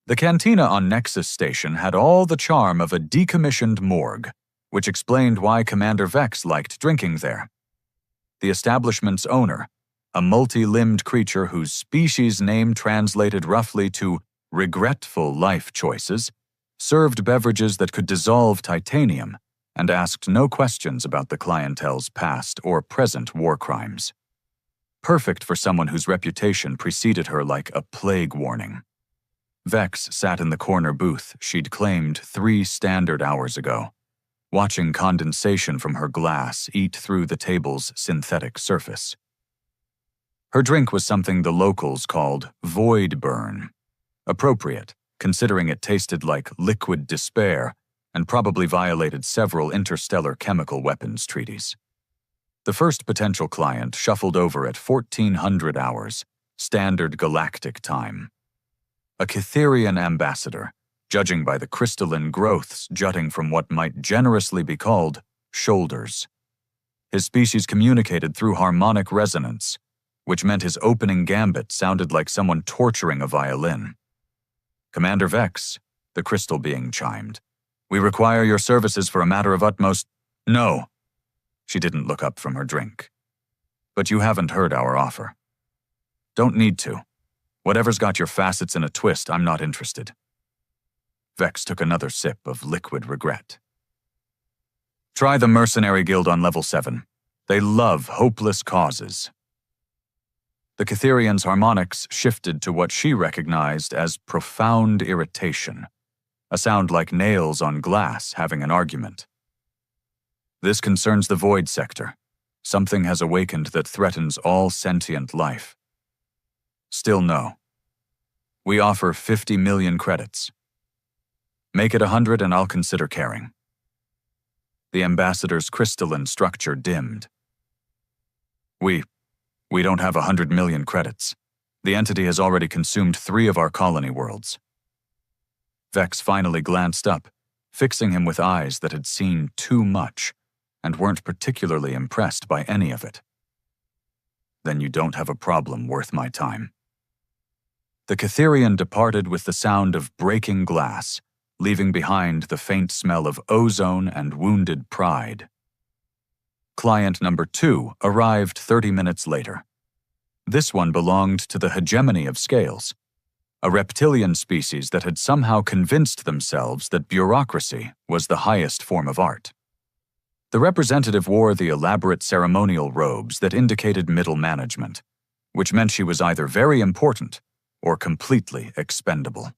The cantina on Nexus Station had all the charm of a decommissioned morgue, which explained why Commander Vex liked drinking there. The establishment's owner, a multi-limbed creature whose species name translated roughly to regretful life choices, served beverages that could dissolve titanium and asked no questions about the clientele's past or present war crimes. Perfect for someone whose reputation preceded her like a plague warning. Vex sat in the corner booth she'd claimed 3 standard hours ago, watching condensation from her glass eat through the table's synthetic surface. Her drink was something the locals called Void Burn, appropriate considering it tasted like liquid despair and probably violated several interstellar chemical weapons treaties. The first potential client shuffled over at 1400 hours, standard galactic time. A Cytherian ambassador, judging by the crystalline growths jutting from what might generously be called shoulders. His species communicated through harmonic resonance, which meant his opening gambit sounded like someone torturing a violin. "Commander Vex," the crystal being chimed. "We require your services for a matter of utmost—" "No." She didn't look up from her drink. "But you haven't heard our offer." "Don't need to. Whatever's got your facets in a twist, I'm not interested." Vex took another sip of liquid regret. "Try the Mercenary Guild on level 7. They love hopeless causes." The Cytherian's harmonics shifted to what she recognized as profound irritation, a sound like nails on glass having an argument. "This concerns the Void Sector. Something has awakened that threatens all sentient life." "Still no. We offer 50 million credits. Make it 100 and I'll consider caring." The ambassador's crystalline structure dimmed. We don't have 100 million credits. The entity has already consumed 3 of our colony worlds." Vex finally glanced up, fixing him with eyes that had seen too much and weren't particularly impressed by any of it. "Then you don't have a problem worth my time." The Cytherian departed with the sound of breaking glass, leaving behind the faint smell of ozone and wounded pride. Client number 2 arrived 30 minutes later. This one belonged to the hegemony of scales, a reptilian species that had somehow convinced themselves that bureaucracy was the highest form of art. The representative wore the elaborate ceremonial robes that indicated middle management, which meant she was either very important or completely expendable.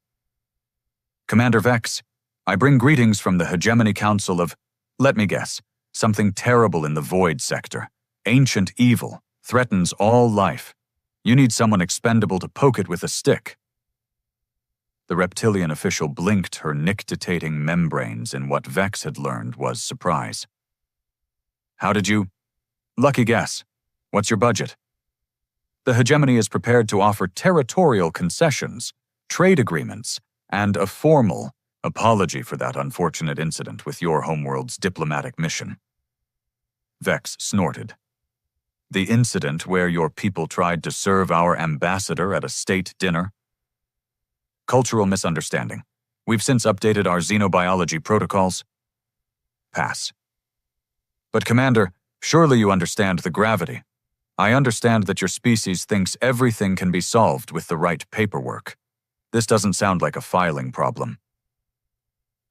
"Commander Vex, I bring greetings from the Hegemony Council of, let me guess, something terrible in the Void Sector. Ancient evil threatens all life. You need someone expendable to poke it with a stick." The reptilian official blinked her nictitating membranes in what Vex had learned was surprise. "How did you—" "Lucky guess. What's your budget?" "The Hegemony is prepared to offer territorial concessions, trade agreements, and a formal apology for that unfortunate incident with your homeworld's diplomatic mission." Vex snorted. "The incident where your people tried to serve our ambassador at a state dinner?" "Cultural misunderstanding. We've since updated our xenobiology protocols." "Pass." "But Commander, surely you understand the gravity. I understand that your species thinks everything can be solved with the right paperwork. This doesn't sound like a filing problem."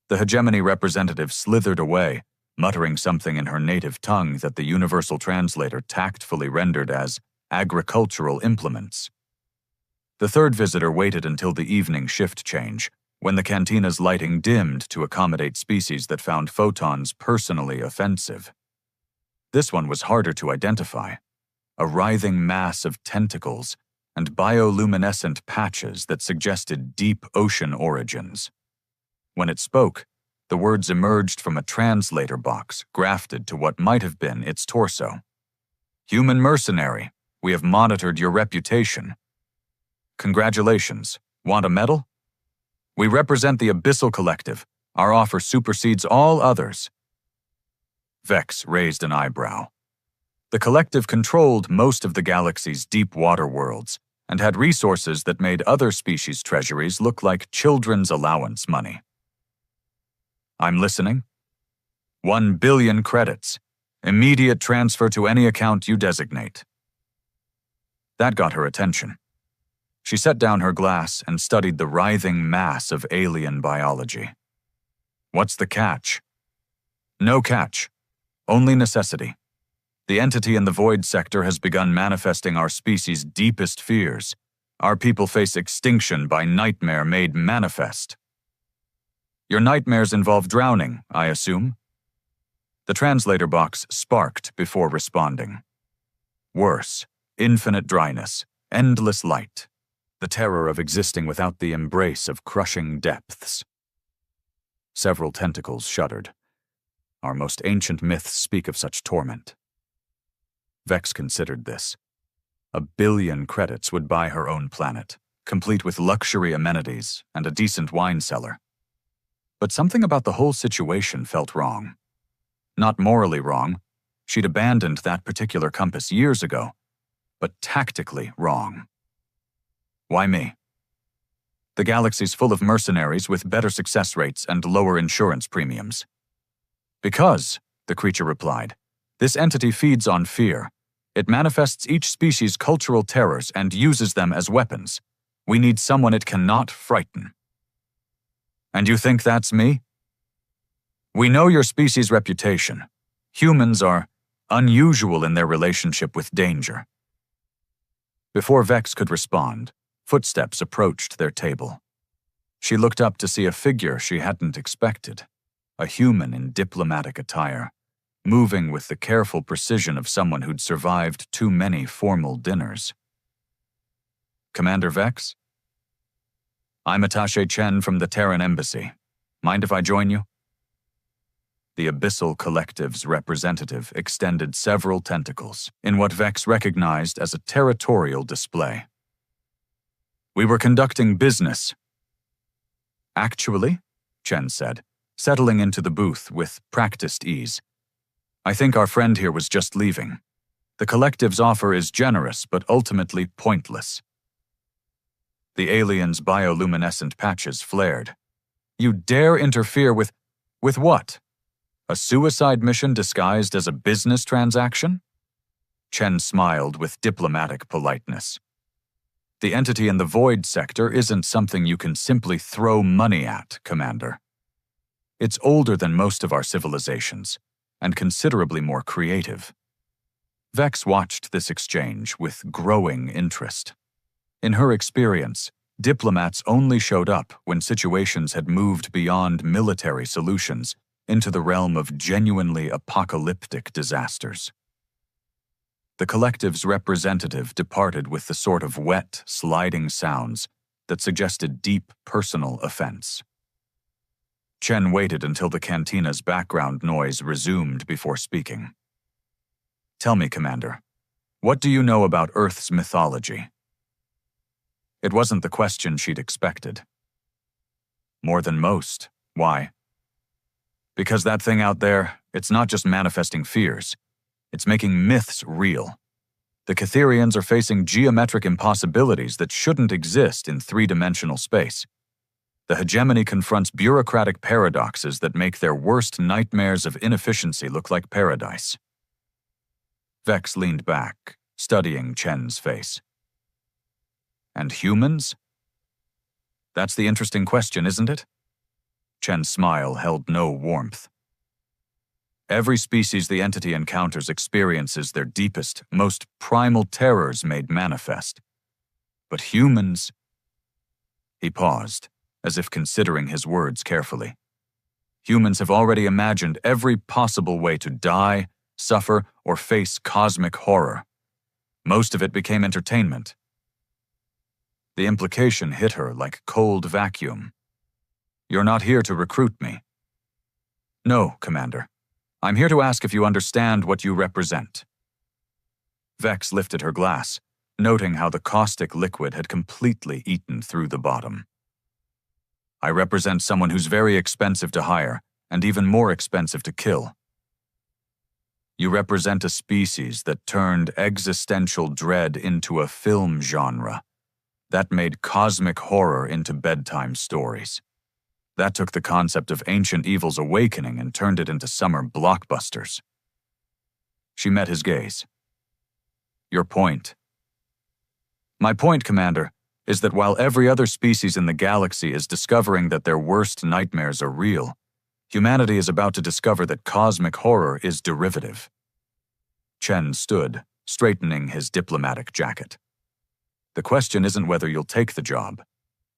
The Hegemony representative slithered away, muttering something in her native tongue that the universal translator tactfully rendered as agricultural implements. The third visitor waited until the evening shift change, when the cantina's lighting dimmed to accommodate species that found photons personally offensive. This one was harder to identify, a writhing mass of tentacles and bioluminescent patches that suggested deep ocean origins. When it spoke, the words emerged from a translator box grafted to what might have been its torso. "Human mercenary, we have monitored your reputation. Congratulations. Want a medal? We represent the Abyssal Collective. Our offer supersedes all others." Vex raised an eyebrow. The Collective controlled most of the galaxy's deep water worlds and had resources that made other species' treasuries look like children's allowance money. I'm listening. 1 billion credits. Immediate transfer to any account you designate. That got her attention. She set down her glass and studied the writhing mass of alien biology. What's the catch? No catch. Only necessity. The entity in the void sector has begun manifesting our species' deepest fears. Our people face extinction by nightmare made manifest. Your nightmares involve drowning, I assume? The translator box sparked before responding. Worse, infinite dryness, endless light, the terror of existing without the embrace of crushing depths. Several tentacles shuddered. Our most ancient myths speak of such torment. Vex considered this. 1 billion credits would buy her own planet, complete with luxury amenities and a decent wine cellar. But something about the whole situation felt wrong. Not morally wrong. She'd abandoned that particular compass years ago, but tactically wrong. Why me? The galaxy's full of mercenaries with better success rates and lower insurance premiums. Because, the creature replied, this entity feeds on fear. It manifests each species' cultural terrors and uses them as weapons. We need someone it cannot frighten. And you think that's me? We know your species' reputation. Humans are unusual in their relationship with danger. Before Vex could respond, footsteps approached their table. She looked up to see a figure she hadn't expected, a human in diplomatic attire, moving with the careful precision of someone who'd survived too many formal dinners. Commander Vex? I'm Attaché Chen from the Terran Embassy. Mind if I join you? The Abyssal Collective's representative extended several tentacles in what Vex recognized as a territorial display. We were conducting business. Actually, Chen said, settling into the booth with practiced ease. I think our friend here was just leaving. The Collective's offer is generous but ultimately pointless. The alien's bioluminescent patches flared. You dare interfere with what? A suicide mission disguised as a business transaction? Chen smiled with diplomatic politeness. The entity in the void sector isn't something you can simply throw money at, Commander. It's older than most of our civilizations, and considerably more creative. Vex watched this exchange with growing interest. In her experience, diplomats only showed up when situations had moved beyond military solutions into the realm of genuinely apocalyptic disasters. The Collective's representative departed with the sort of wet, sliding sounds that suggested deep personal offense. Chen waited until the cantina's background noise resumed before speaking. Tell me, Commander, what do you know about Earth's mythology? It wasn't the question she'd expected. More than most. Why? Because that thing out there, it's not just manifesting fears. It's making myths real. The Catherians are facing geometric impossibilities that shouldn't exist in three-dimensional space. The hegemony confronts bureaucratic paradoxes that make their worst nightmares of inefficiency look like paradise. Vex leaned back, studying Chen's face. And humans? That's the interesting question, isn't it? Chen's smile held no warmth. Every species the entity encounters experiences their deepest, most primal terrors made manifest. But humans... He paused, as if considering his words carefully. Humans have already imagined every possible way to die, suffer, or face cosmic horror. Most of it became entertainment. The implication hit her like cold vacuum. You're not here to recruit me. No, Commander. I'm here to ask if you understand what you represent. Vex lifted her glass, noting how the caustic liquid had completely eaten through the bottom. I represent someone who's very expensive to hire, and even more expensive to kill. You represent a species that turned existential dread into a film genre, That made cosmic horror into bedtime stories. That took the concept of ancient evil's awakening and turned it into summer blockbusters. She met his gaze. Your point. My point, Commander, is that while every other species in the galaxy is discovering that their worst nightmares are real, humanity is about to discover that cosmic horror is derivative. Chen stood, straightening his diplomatic jacket. The question isn't whether you'll take the job.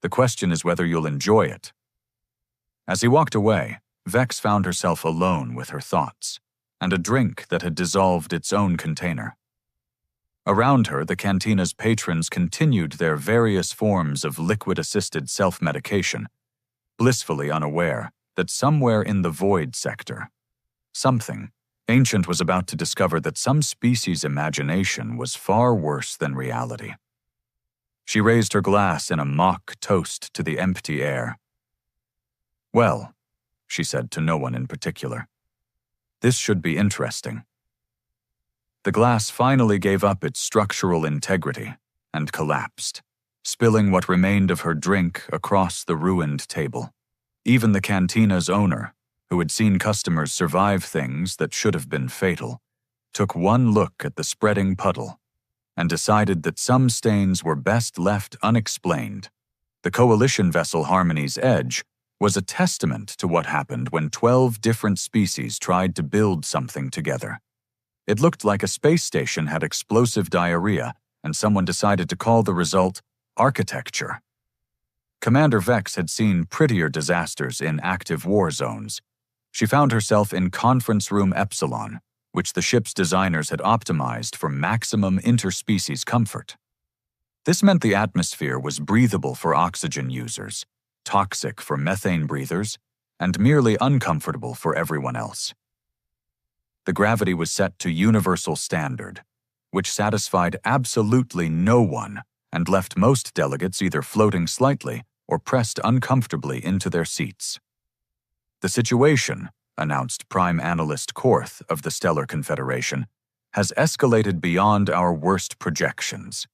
The question is whether you'll enjoy it. As he walked away, Vex found herself alone with her thoughts, and a drink that had dissolved its own container. Around her, the cantina's patrons continued their various forms of liquid-assisted self-medication, blissfully unaware that somewhere in the void sector, something ancient was about to discover that some species' imagination was far worse than reality. She raised her glass in a mock toast to the empty air. Well, she said to no one in particular, this should be interesting. The glass finally gave up its structural integrity and collapsed, spilling what remained of her drink across the ruined table. Even the cantina's owner, who had seen customers survive things that should have been fatal, took one look at the spreading puddle and decided that some stains were best left unexplained. The coalition vessel Harmony's Edge was a testament to what happened when 12 different species tried to build something together. It looked like a space station had explosive diarrhea, and someone decided to call the result architecture. Commander Vex had seen prettier disasters in active war zones. She found herself in Conference Room Epsilon, which the ship's designers had optimized for maximum interspecies comfort. This meant the atmosphere was breathable for oxygen users, toxic for methane breathers, and merely uncomfortable for everyone else. The gravity was set to universal standard, which satisfied absolutely no one and left most delegates either floating slightly or pressed uncomfortably into their seats. The situation, announced Prime Analyst Korth of the Stellar Confederation, has escalated beyond our worst projections.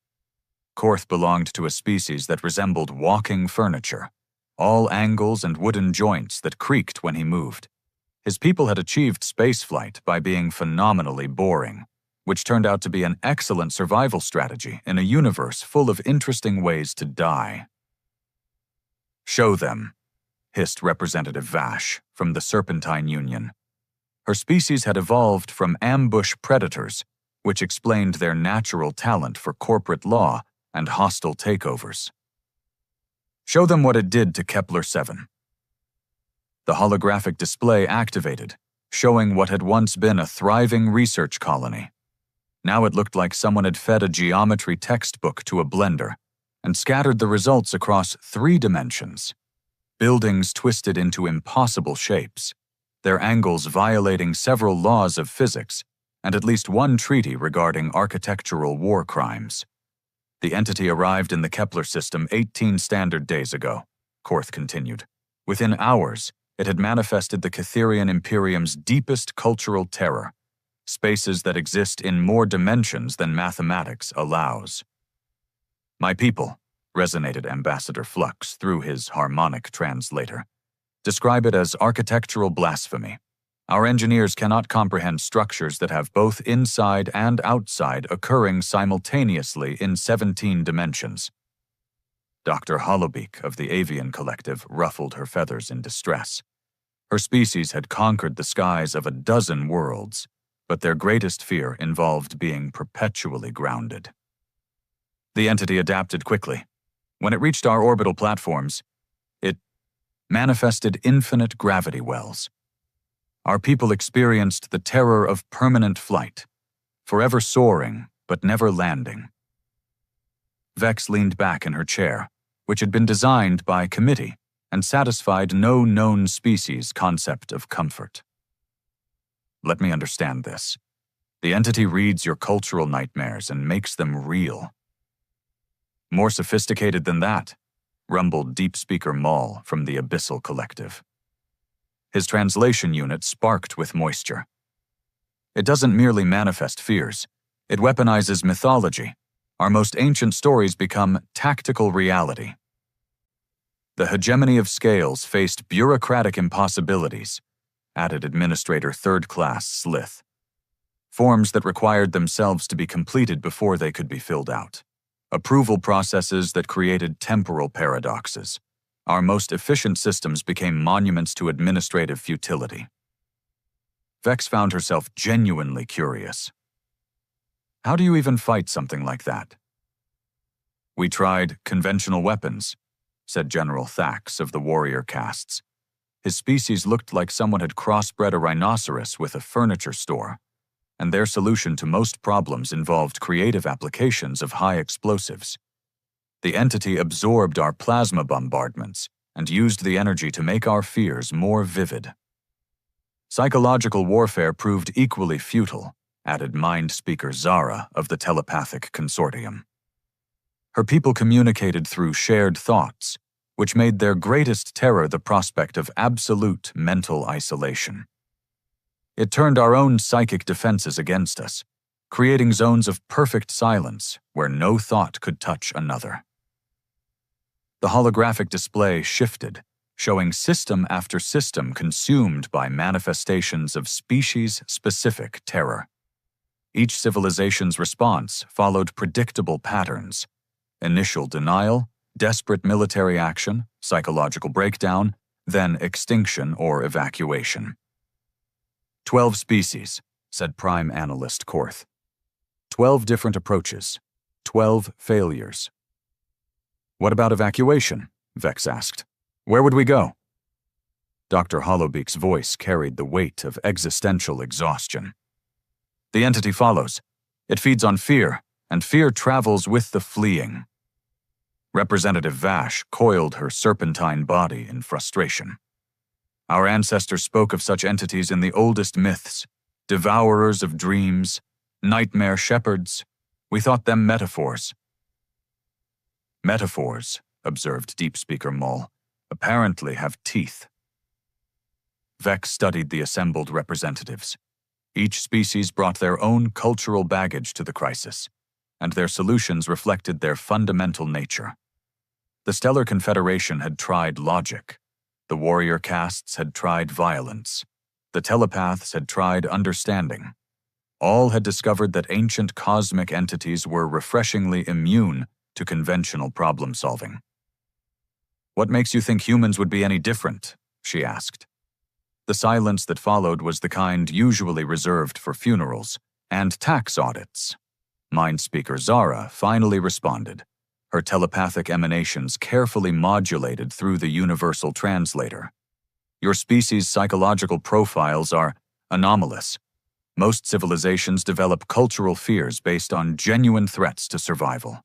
Korth belonged to a species that resembled walking furniture, all angles and wooden joints that creaked when he moved. His people had achieved spaceflight by being phenomenally boring, which turned out to be an excellent survival strategy in a universe full of interesting ways to die. Show them, hissed Representative Vash from the Serpentine Union. Her species had evolved from ambush predators, which explained their natural talent for corporate law and hostile takeovers. Show them what it did to Kepler-7. The holographic display activated, showing what had once been a thriving research colony. Now it looked like someone had fed a geometry textbook to a blender and scattered the results across 3 dimensions. Buildings twisted into impossible shapes, their angles violating several laws of physics and at least one treaty regarding architectural war crimes. The entity arrived in the Kepler system 18 standard days ago, Korth continued. Within hours, it had manifested the Catherian Imperium's deepest cultural terror, spaces that exist in more dimensions than mathematics allows. My people, resonated Ambassador Flux through his harmonic translator, describe it as architectural blasphemy. Our engineers cannot comprehend structures that have both inside and outside occurring simultaneously in 17 dimensions. Dr. Hollowbeak of the Avian Collective ruffled her feathers in distress. Her species had conquered the skies of a dozen worlds, but their greatest fear involved being perpetually grounded. The entity adapted quickly. When it reached our orbital platforms, it manifested infinite gravity wells. Our people experienced the terror of permanent flight, forever soaring but never landing. Vex leaned back in her chair, which had been designed by committee and satisfied no known species concept of comfort. Let me understand this. The entity reads your cultural nightmares and makes them real. More sophisticated than that, rumbled Deep Speaker Maul from the Abyssal Collective. His translation unit sparked with moisture. It doesn't merely manifest fears. It weaponizes mythology, our most ancient stories become tactical reality. The hegemony of scales faced bureaucratic impossibilities, added Administrator Third Class Slith. Forms that required themselves to be completed before they could be filled out. Approval processes that created temporal paradoxes. Our most efficient systems became monuments to administrative futility. Vex found herself genuinely curious. How do you even fight something like that? We tried conventional weapons, said General Thax of the warrior castes. His species looked like someone had crossbred a rhinoceros with a furniture store, and their solution to most problems involved creative applications of high explosives. The entity absorbed our plasma bombardments and used the energy to make our fears more vivid. Psychological warfare proved equally futile, added Mind Speaker Zara of the Telepathic Consortium. Her people communicated through shared thoughts, which made their greatest terror the prospect of absolute mental isolation. It turned our own psychic defenses against us, creating zones of perfect silence where no thought could touch another. The holographic display shifted, showing system after system consumed by manifestations of species-specific terror. Each civilization's response followed predictable patterns: initial denial, desperate military action, psychological breakdown, then extinction or evacuation. 12 species, said Prime Analyst Korth. 12 different approaches. 12 failures. What about evacuation? Vex asked. Where would we go? Dr. Hollowbeak's voice carried the weight of existential exhaustion. The entity follows. It feeds on fear, and fear travels with the fleeing. Representative Vash coiled her serpentine body in frustration. Our ancestors spoke of such entities in the oldest myths: devourers of dreams, nightmare shepherds. We thought them metaphors. Metaphors, observed Deep Speaker Mull, apparently have teeth. Vex studied the assembled representatives. Each species brought their own cultural baggage to the crisis, and their solutions reflected their fundamental nature. The Stellar Confederation had tried logic. The warrior castes had tried violence. The telepaths had tried understanding. All had discovered that ancient cosmic entities were refreshingly immune to conventional problem-solving. What makes you think humans would be any different? She asked. The silence that followed was the kind usually reserved for funerals and tax audits. Mind Speaker Zara finally responded, her telepathic emanations carefully modulated through the universal translator. Your species' psychological profiles are anomalous. Most civilizations develop cultural fears based on genuine threats to survival.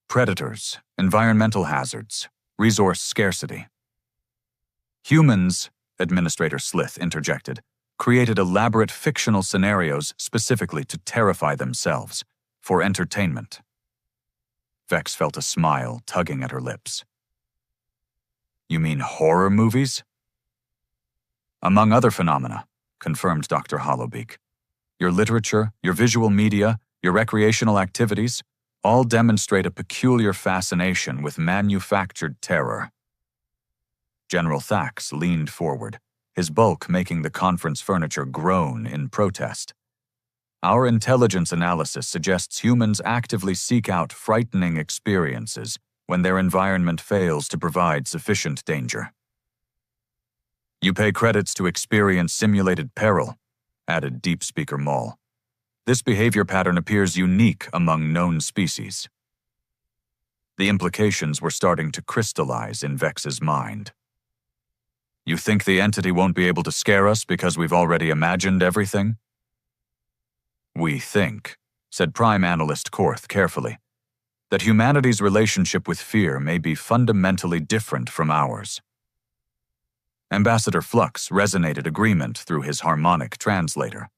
Predators, environmental hazards, resource scarcity. Humans, Administrator Slith interjected, created elaborate fictional scenarios specifically to terrify themselves, for entertainment. Vex felt a smile tugging at her lips. You mean horror movies? Among other phenomena, confirmed Dr. Hollowbeak. Your literature, your visual media, your recreational activities, all demonstrate a peculiar fascination with manufactured terror. General Thax leaned forward, his bulk making the conference furniture groan in protest. Our intelligence analysis suggests humans actively seek out frightening experiences when their environment fails to provide sufficient danger. You pay credits to experience simulated peril, added Deep Speaker Mull. This behavior pattern appears unique among known species. The implications were starting to crystallize in Vex's mind. You think the entity won't be able to scare us because we've already imagined everything? We think, said Prime Analyst Korth carefully, that humanity's relationship with fear may be fundamentally different from ours. Ambassador Flux resonated agreement through his harmonic translator.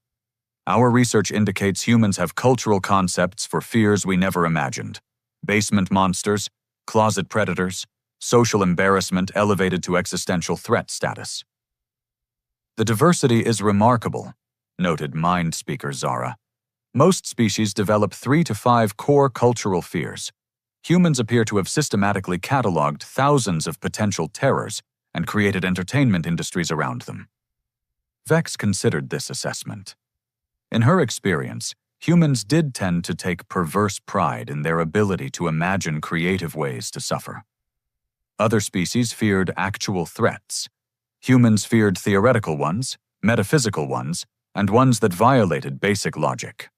Our research indicates humans have cultural concepts for fears we never imagined: basement monsters, closet predators, social embarrassment elevated to existential threat status. The diversity is remarkable, noted Mind Speaker Zara. Most species develop 3 to 5 core cultural fears. Humans appear to have systematically cataloged thousands of potential terrors and created entertainment industries around them. Vex considered this assessment. In her experience, humans did tend to take perverse pride in their ability to imagine creative ways to suffer. Other species feared actual threats. Humans feared theoretical ones, metaphysical ones, and ones that violated basic logic.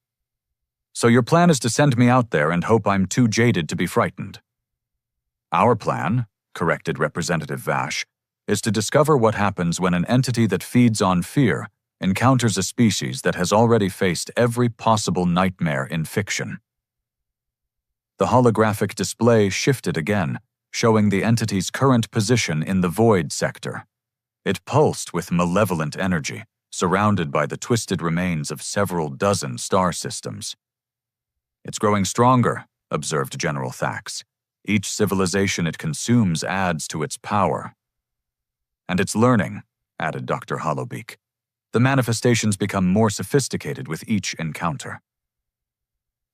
So your plan is to send me out there and hope I'm too jaded to be frightened. Our plan, corrected Representative Vash, is to discover what happens when an entity that feeds on fear encounters a species that has already faced every possible nightmare in fiction. The holographic display shifted again, showing the entity's current position in the void sector. It pulsed with malevolent energy, surrounded by the twisted remains of several dozen star systems. It's growing stronger, observed General Thax. Each civilization it consumes adds to its power. And it's learning, added Dr. Hollowbeak. The manifestations become more sophisticated with each encounter.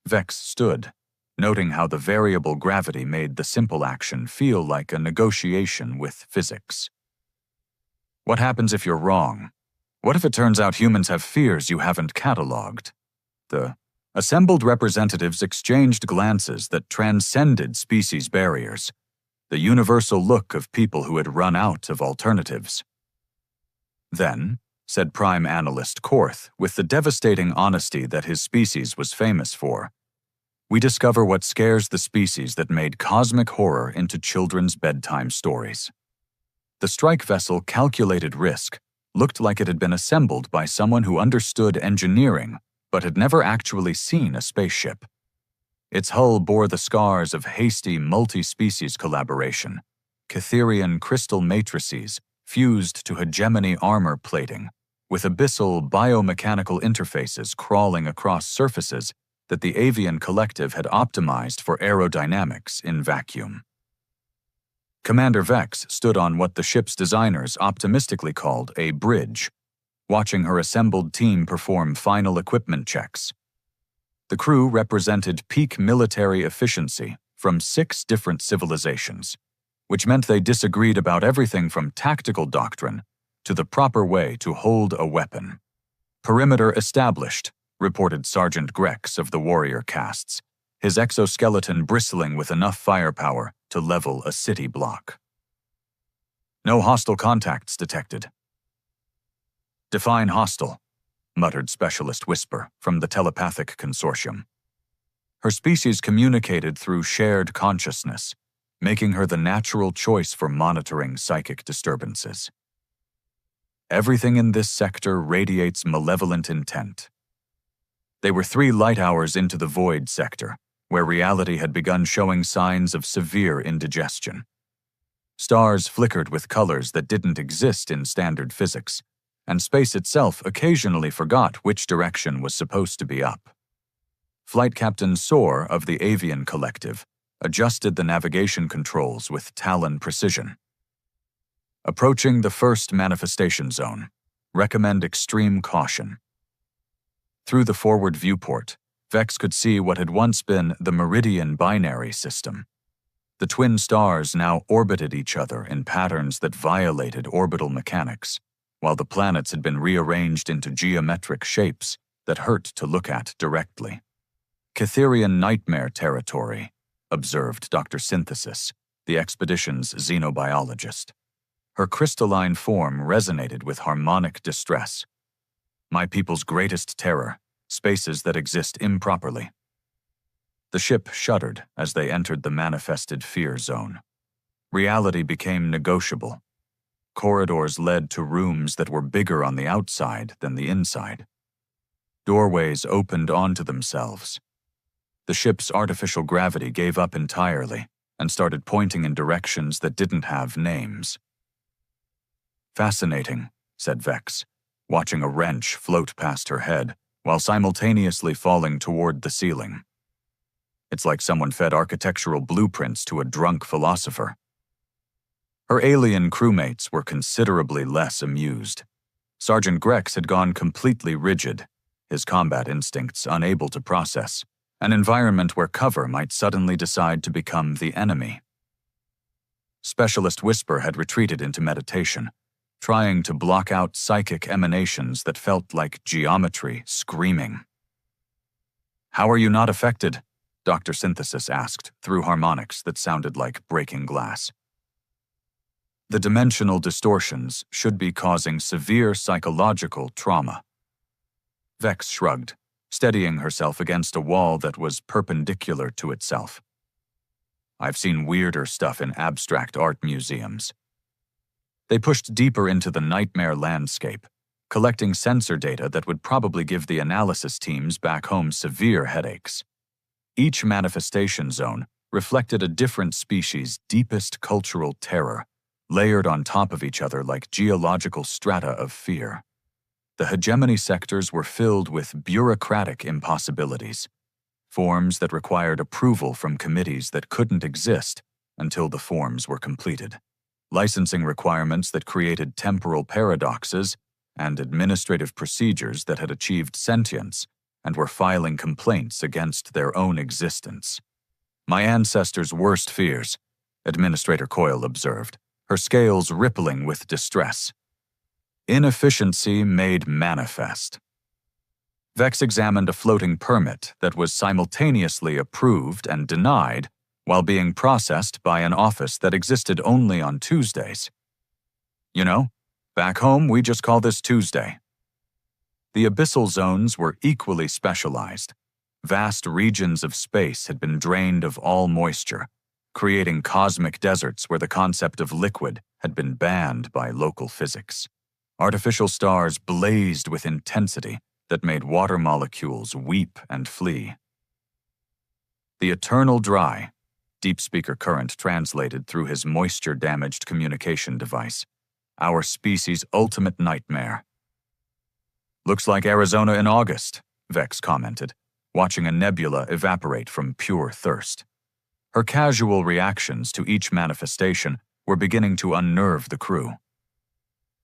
Vex stood, noting how the variable gravity made the simple action feel like a negotiation with physics. What happens if you're wrong? What if it turns out humans have fears you haven't catalogued? The assembled representatives exchanged glances that transcended species barriers, the universal look of people who had run out of alternatives. Then, said Prime Analyst Korth with the devastating honesty that his species was famous for, we discover what scares the species that made cosmic horror into children's bedtime stories. The strike vessel calculated risk, looked like it had been assembled by someone who understood engineering but had never actually seen a spaceship. Its hull bore the scars of hasty multi-species collaboration, Catherian crystal matrices fused to hegemony armor plating, with abyssal biomechanical interfaces crawling across surfaces that the Avian Collective had optimized for aerodynamics in vacuum. Commander Vex stood on what the ship's designers optimistically called a bridge, watching her assembled team perform final equipment checks. The crew represented peak military efficiency from 6 different civilizations, which meant they disagreed about everything from tactical doctrine to the proper way to hold a weapon. Perimeter established, reported Sergeant Grex of the warrior castes, his exoskeleton bristling with enough firepower to level a city block. No hostile contacts detected. Define hostile, muttered Specialist Whisper from the telepathic consortium. Her species communicated through shared consciousness, making her the natural choice for monitoring psychic disturbances. Everything in this sector radiates malevolent intent. They were 3 light hours into the void sector, where reality had begun showing signs of severe indigestion. Stars flickered with colors that didn't exist in standard physics, and space itself occasionally forgot which direction was supposed to be up. Flight Captain Soar of the Avian Collective adjusted the navigation controls with Talon precision. Approaching the first manifestation zone, recommend extreme caution. Through the forward viewport, Vex could see what had once been the Meridian binary system. The twin stars now orbited each other in patterns that violated orbital mechanics, while the planets had been rearranged into geometric shapes that hurt to look at directly. Catherian nightmare territory, observed Dr. Synthesis, the expedition's xenobiologist. Her crystalline form resonated with harmonic distress. My people's greatest terror, spaces that exist improperly. The ship shuddered as they entered the manifested fear zone. Reality became negotiable. Corridors led to rooms that were bigger on the outside than the inside. Doorways opened onto themselves. The ship's artificial gravity gave up entirely and started pointing in directions that didn't have names. Fascinating, said Vex, watching a wrench float past her head while simultaneously falling toward the ceiling. It's like someone fed architectural blueprints to a drunk philosopher. Her alien crewmates were considerably less amused. Sergeant Grex had gone completely rigid, his combat instincts unable to process, an environment where cover might suddenly decide to become the enemy. Specialist Whisper had retreated into meditation, trying to block out psychic emanations that felt like geometry screaming. "How are you not affected?" Dr. Synthesis asked through harmonics that sounded like breaking glass. "The dimensional distortions should be causing severe psychological trauma." Vex shrugged, steadying herself against a wall that was perpendicular to itself. "I've seen weirder stuff in abstract art museums." They pushed deeper into the nightmare landscape, collecting sensor data that would probably give the analysis teams back home severe headaches. Each manifestation zone reflected a different species' deepest cultural terror, layered on top of each other like geological strata of fear. The hegemony sectors were filled with bureaucratic impossibilities, forms that required approval from committees that couldn't exist until the forms were completed, licensing requirements that created temporal paradoxes, and administrative procedures that had achieved sentience and were filing complaints against their own existence. "My ancestors' worst fears," Administrator Coyle observed, her scales rippling with distress. "Inefficiency made manifest." Vex examined a floating permit that was simultaneously approved and denied while being processed by an office that existed only on Tuesdays. "You know, back home we just call this Tuesday." The abyssal zones were equally specialized. Vast regions of space had been drained of all moisture, creating cosmic deserts where the concept of liquid had been banned by local physics. Artificial stars blazed with intensity that made water molecules weep and flee. "The eternal dry," Deep Speaker Current translated through his moisture-damaged communication device. "Our species' ultimate nightmare." "Looks like Arizona in August," Vex commented, watching a nebula evaporate from pure thirst. Her casual reactions to each manifestation were beginning to unnerve the crew.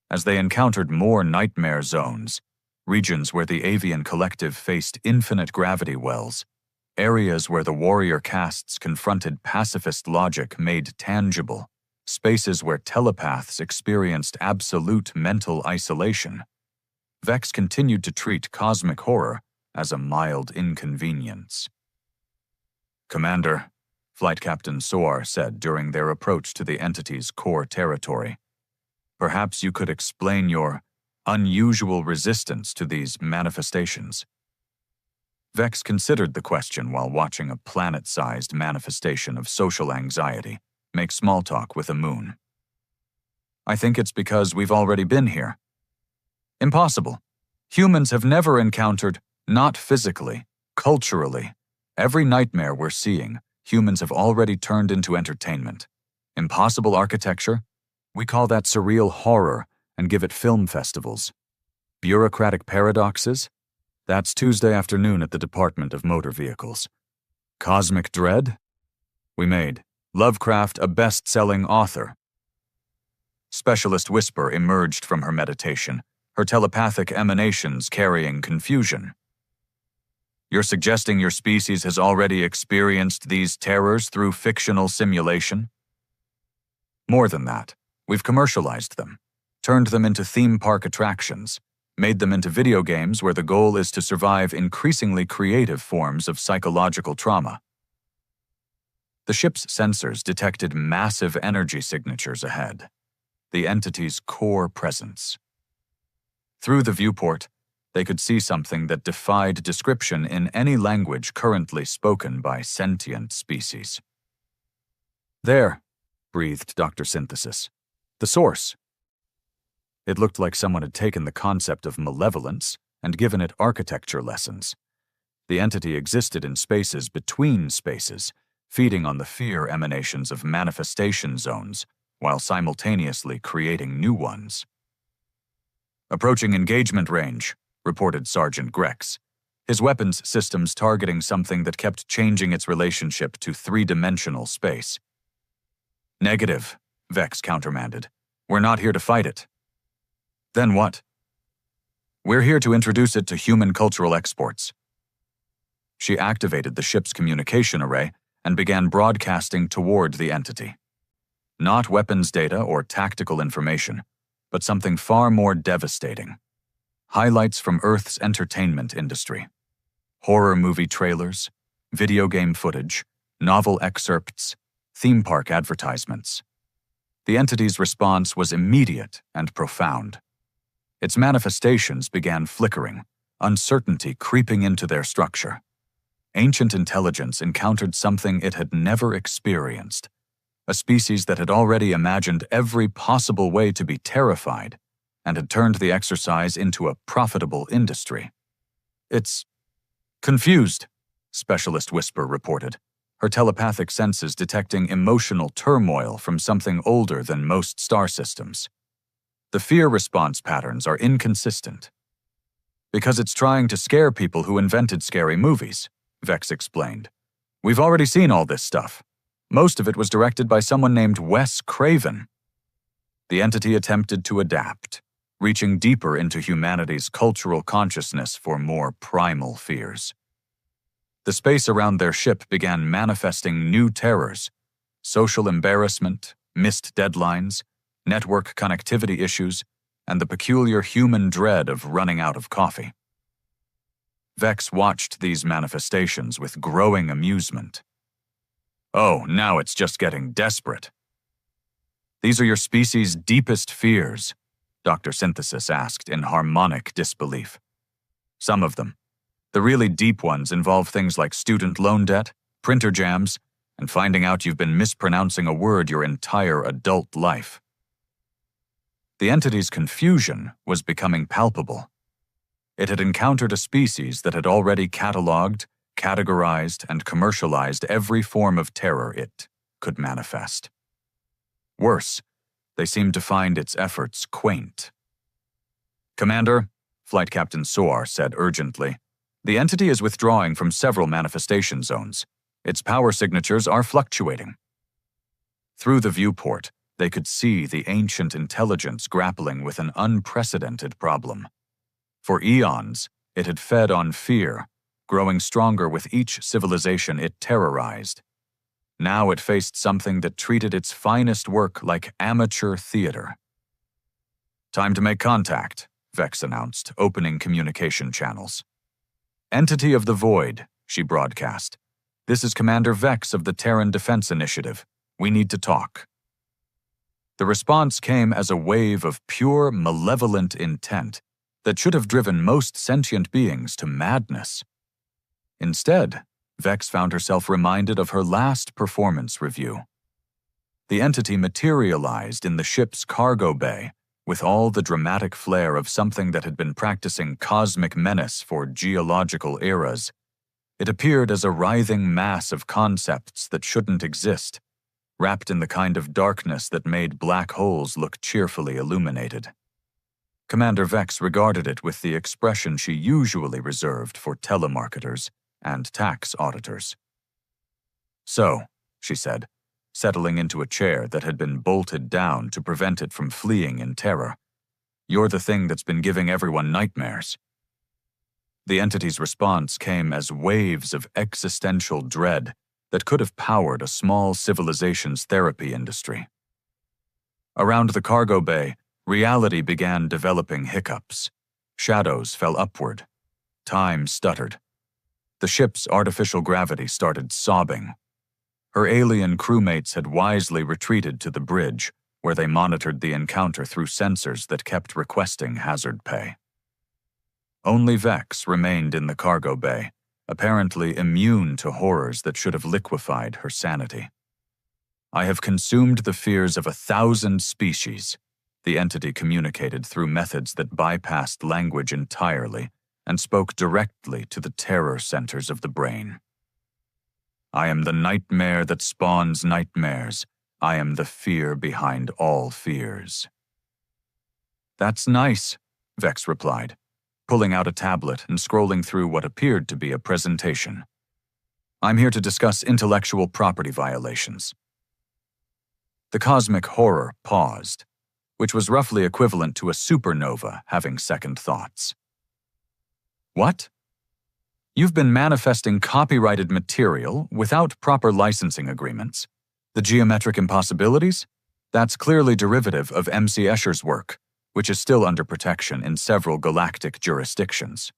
As they encountered more nightmare zones, regions where the avian collective faced infinite gravity wells, areas where the warrior castes confronted pacifist logic made tangible, spaces where telepaths experienced absolute mental isolation, Vex continued to treat cosmic horror as a mild inconvenience. "Commander," Flight Captain Soar said during their approach to the entity's core territory, "perhaps you could explain your unusual resistance to these manifestations." Vex considered the question while watching a planet-sized manifestation of social anxiety make small talk with a moon. "I think it's because we've already been here." "Impossible. Humans have never encountered, not physically, culturally. Every nightmare we're seeing, humans have already turned into entertainment. Impossible architecture? We call that surreal horror and give it film festivals. Bureaucratic paradoxes? That's Tuesday afternoon at the Department of Motor Vehicles. Cosmic dread? We made Lovecraft a best-selling author." Specialist Whisper emerged from her meditation, her telepathic emanations carrying confusion. "You're suggesting your species has already experienced these terrors through fictional simulation?" "More than that. We've commercialized them, turned them into theme park attractions, made them into video games where the goal is to survive increasingly creative forms of psychological trauma." The ship's sensors detected massive energy signatures ahead, the entity's core presence. Through the viewport, they could see something that defied description in any language currently spoken by sentient species. "There," breathed Dr. Synthesis. "The source." It looked like someone had taken the concept of malevolence and given it architecture lessons. The entity existed in spaces between spaces, feeding on the fear emanations of manifestation zones, while simultaneously creating new ones. "Approaching engagement range," reported Sergeant Grex, his weapons systems targeting something that kept changing its relationship to three-dimensional space. "Negative," Vex countermanded. "We're not here to fight it." "Then what?" We're here to introduce it to human cultural exports. She activated the ship's communication array and began broadcasting toward the entity. Not weapons data or tactical information, but something far more devastating. Highlights from Earth's entertainment industry. Horror movie trailers, video game footage, novel excerpts, theme park advertisements. The entity's response was immediate and profound. Its manifestations began flickering, uncertainty creeping into their structure. Ancient intelligence encountered something it had never experienced, a species that had already imagined every possible way to be terrified and had turned the exercise into a profitable industry. It's confused, Specialist Whisper reported, her telepathic senses detecting emotional turmoil from something older than most star systems. The fear response patterns are inconsistent. Because it's trying to scare people who invented scary movies, Vex explained. We've already seen all this stuff. Most of it was directed by someone named Wes Craven. The entity attempted to adapt, reaching deeper into humanity's cultural consciousness for more primal fears. The space around their ship began manifesting new terrors: social embarrassment, missed deadlines, network connectivity issues, and the peculiar human dread of running out of coffee. Vex watched these manifestations with growing amusement. Oh, now it's just getting desperate. These are your species' deepest fears, Dr. Synthesis asked in harmonic disbelief. Some of them. The really deep ones involve things like student loan debt, printer jams, and finding out you've been mispronouncing a word your entire adult life. The entity's confusion was becoming palpable. It had encountered a species that had already cataloged, categorized, and commercialized every form of terror it could manifest. Worse, they seemed to find its efforts quaint. Commander, Flight Captain Soar said urgently, the entity is withdrawing from several manifestation zones. Its power signatures are fluctuating. Through the viewport, they could see the ancient intelligence grappling with an unprecedented problem. For eons, it had fed on fear, growing stronger with each civilization it terrorized. Now it faced something that treated its finest work like amateur theater. Time to make contact, Vex announced, opening communication channels. Entity of the Void, she broadcast. This is Commander Vex of the Terran Defense Initiative. We need to talk. The response came as a wave of pure, malevolent intent that should have driven most sentient beings to madness. Instead, Vex found herself reminded of her last performance review. The entity materialized in the ship's cargo bay with all the dramatic flair of something that had been practicing cosmic menace for geological eras. It appeared as a writhing mass of concepts that shouldn't exist, wrapped in the kind of darkness that made black holes look cheerfully illuminated. Commander Vex regarded it with the expression she usually reserved for telemarketers and tax auditors. So, she said, settling into a chair that had been bolted down to prevent it from fleeing in terror, you're the thing that's been giving everyone nightmares. The entity's response came as waves of existential dread that could have powered a small civilization's therapy industry. Around the cargo bay, reality began developing hiccups. Shadows fell upward. Time stuttered. The ship's artificial gravity started sobbing. Her alien crewmates had wisely retreated to the bridge, where they monitored the encounter through sensors that kept requesting hazard pay. Only Vex remained in the cargo bay, apparently immune to horrors that should have liquefied her sanity. I have consumed the fears of 1,000 species, the entity communicated through methods that bypassed language entirely and spoke directly to the terror centers of the brain. I am the nightmare that spawns nightmares. I am the fear behind all fears. That's nice, Vex replied, pulling out a tablet and scrolling through what appeared to be a presentation. I'm here to discuss intellectual property violations. The cosmic horror paused, which was roughly equivalent to a supernova having second thoughts. What? You've been manifesting copyrighted material without proper licensing agreements. The geometric impossibilities? That's clearly derivative of M.C. Escher's work, which is still under protection in several galactic jurisdictions.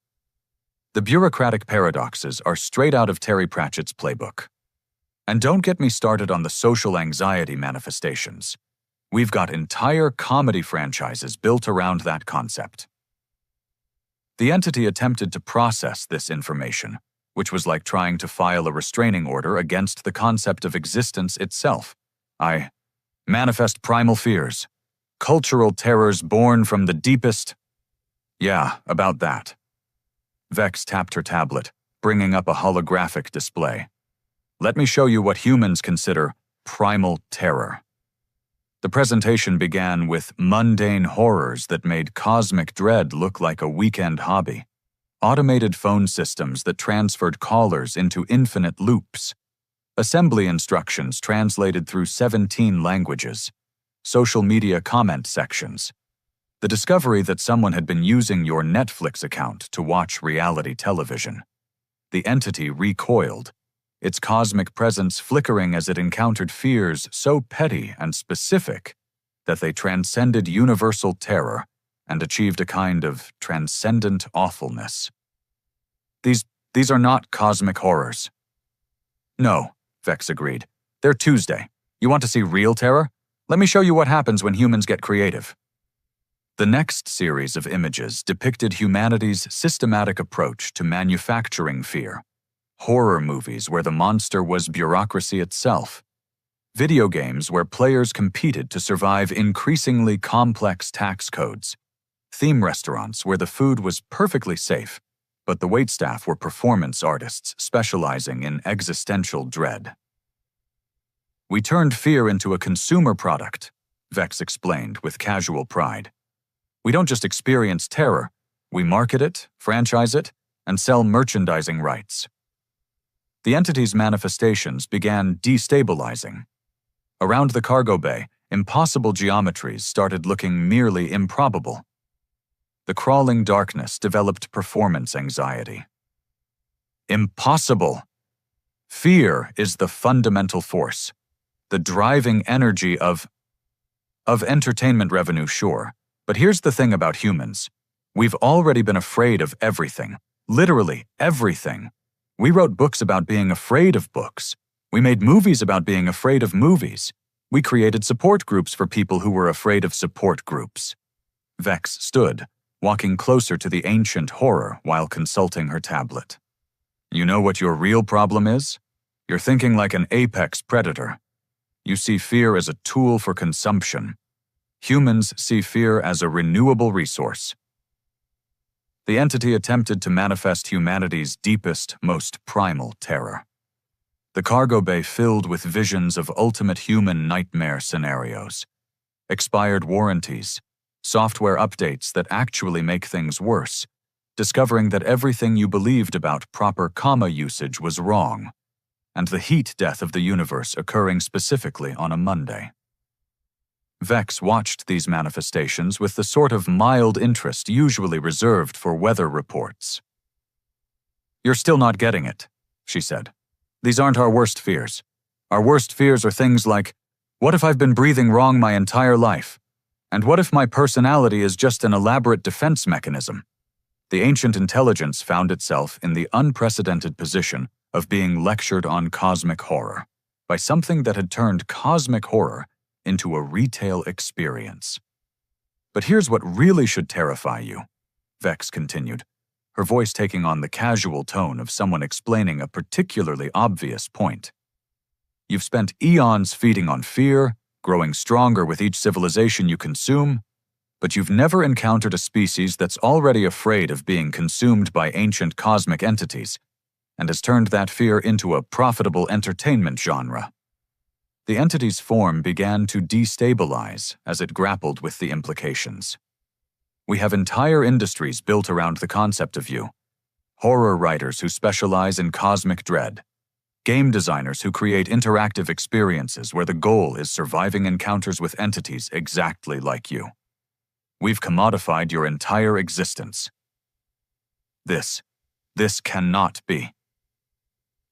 The bureaucratic paradoxes are straight out of Terry Pratchett's playbook. And don't get me started on the social anxiety manifestations. We've got entire comedy franchises built around that concept. The entity attempted to process this information, which was like trying to file a restraining order against the concept of existence itself. I manifest primal fears, cultural terrors born from the deepest... Yeah, about that. Vex tapped her tablet, bringing up a holographic display. Let me show you what humans consider primal terror. The presentation began with mundane horrors that made cosmic dread look like a weekend hobby. Automated phone systems that transferred callers into infinite loops. Assembly instructions translated through 17 languages. Social media comment sections. The discovery that someone had been using your Netflix account to watch reality television. The entity recoiled, its cosmic presence flickering as it encountered fears so petty and specific that they transcended universal terror and achieved a kind of transcendent awfulness. These are not cosmic horrors. No, Vex agreed. They're Tuesday. You want to see real terror? Let me show you what happens when humans get creative. The next series of images depicted humanity's systematic approach to manufacturing fear. Horror movies where the monster was bureaucracy itself. Video games where players competed to survive increasingly complex tax codes. Theme restaurants where the food was perfectly safe, but the waitstaff were performance artists specializing in existential dread. We turned fear into a consumer product, Vex explained with casual pride. We don't just experience terror, we market it, franchise it, and sell merchandising rights. The entity's manifestations began destabilizing. Around the cargo bay, impossible geometries started looking merely improbable. The crawling darkness developed performance anxiety. Impossible! Fear is the fundamental force, the driving energy of entertainment revenue, sure. But here's the thing about humans. We've already been afraid of everything. Literally everything. We wrote books about being afraid of books. We made movies about being afraid of movies. We created support groups for people who were afraid of support groups. Vex stood, walking closer to the ancient horror while consulting her tablet. You know what your real problem is? You're thinking like an apex predator. You see fear as a tool for consumption. Humans see fear as a renewable resource. The entity attempted to manifest humanity's deepest, most primal terror. The cargo bay filled with visions of ultimate human nightmare scenarios. Expired warranties, software updates that actually make things worse, discovering that everything you believed about proper comma usage was wrong, and the heat death of the universe occurring specifically on a Monday. Vex watched these manifestations with the sort of mild interest usually reserved for weather reports. You're still not getting it, she said. These aren't our worst fears. Our worst fears are things like, what if I've been breathing wrong my entire life? And what if my personality is just an elaborate defense mechanism? The ancient intelligence found itself in the unprecedented position of being lectured on cosmic horror by something that had turned cosmic horror into a retail experience. But here's what really should terrify you, Vex continued, her voice taking on the casual tone of someone explaining a particularly obvious point. You've spent eons feeding on fear, growing stronger with each civilization you consume, but you've never encountered a species that's already afraid of being consumed by ancient cosmic entities and has turned that fear into a profitable entertainment genre. The entity's form began to destabilize as it grappled with the implications. We have entire industries built around the concept of you. Horror writers who specialize in cosmic dread. Game designers who create interactive experiences where the goal is surviving encounters with entities exactly like you. We've commodified your entire existence. This This cannot be.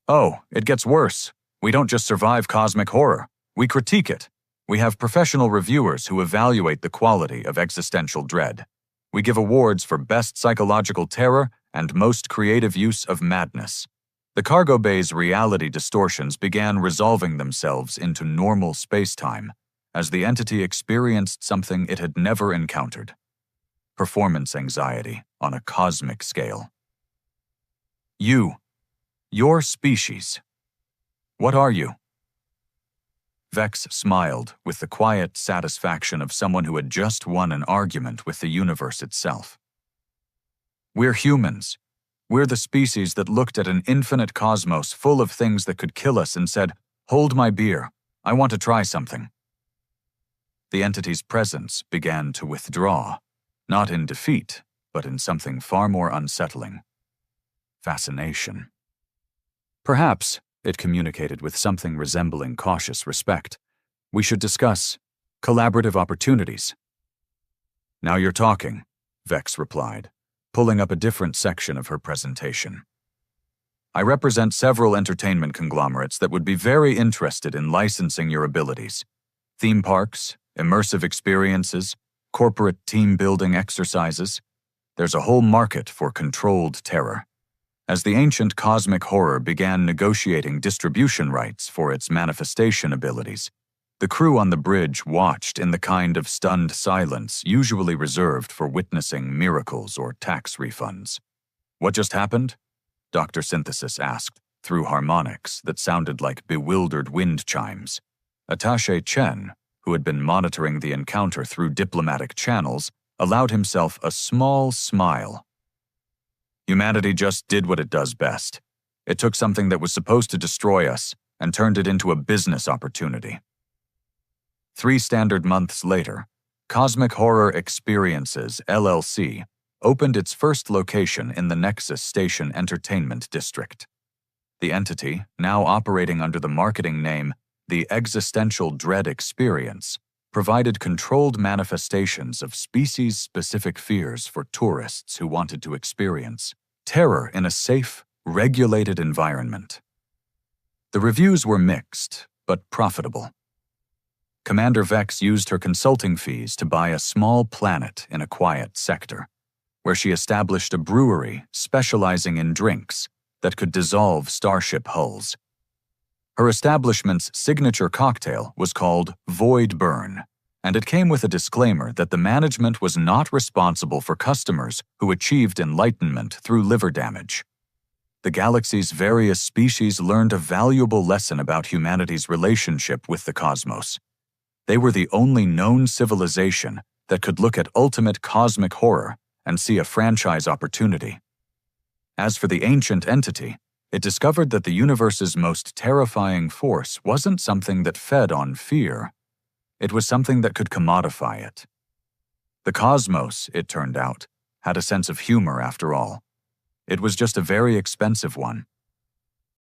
Oh, it gets worse. We don't just survive cosmic horror. We critique it. We have professional reviewers who evaluate the quality of existential dread. We give awards for best psychological terror and most creative use of madness. The cargo bay's reality distortions began resolving themselves into normal space-time as the entity experienced something it had never encountered: performance anxiety on a cosmic scale. Your species. What are you? Vex smiled with the quiet satisfaction of someone who had just won an argument with the universe itself. We're humans. We're the species that looked at an infinite cosmos full of things that could kill us and said, "Hold my beer. I want to try something." The entity's presence began to withdraw, not in defeat, but in something far more unsettling: fascination. Perhaps, it communicated with something resembling cautious respect, we should discuss collaborative opportunities. Now you're talking, Vex replied, pulling up a different section of her presentation. I represent several entertainment conglomerates that would be very interested in licensing your abilities. Theme parks, immersive experiences, corporate team-building exercises. There's a whole market for controlled terror. As the ancient cosmic horror began negotiating distribution rights for its manifestation abilities, the crew on the bridge watched in the kind of stunned silence usually reserved for witnessing miracles or tax refunds. What just happened? Dr. Synthesis asked, through harmonics that sounded like bewildered wind chimes. Attaché Chen, who had been monitoring the encounter through diplomatic channels, allowed himself a small smile. Humanity just did what it does best. It took something that was supposed to destroy us and turned it into a business opportunity. 3 standard months later, Cosmic Horror Experiences, LLC, opened its first location in the Nexus Station Entertainment District. The entity, now operating under the marketing name The Existential Dread Experience, provided controlled manifestations of species-specific fears for tourists who wanted to experience terror in a safe, regulated environment. The reviews were mixed, but profitable. Commander Vex used her consulting fees to buy a small planet in a quiet sector, where she established a brewery specializing in drinks that could dissolve starship hulls. Her establishment's signature cocktail was called Void Burn, and it came with a disclaimer that the management was not responsible for customers who achieved enlightenment through liver damage. The galaxy's various species learned a valuable lesson about humanity's relationship with the cosmos. They were the only known civilization that could look at ultimate cosmic horror and see a franchise opportunity. As for the ancient entity, it discovered that the universe's most terrifying force wasn't something that fed on fear. It was something that could commodify it. The cosmos, it turned out, had a sense of humor after all. It was just a very expensive one,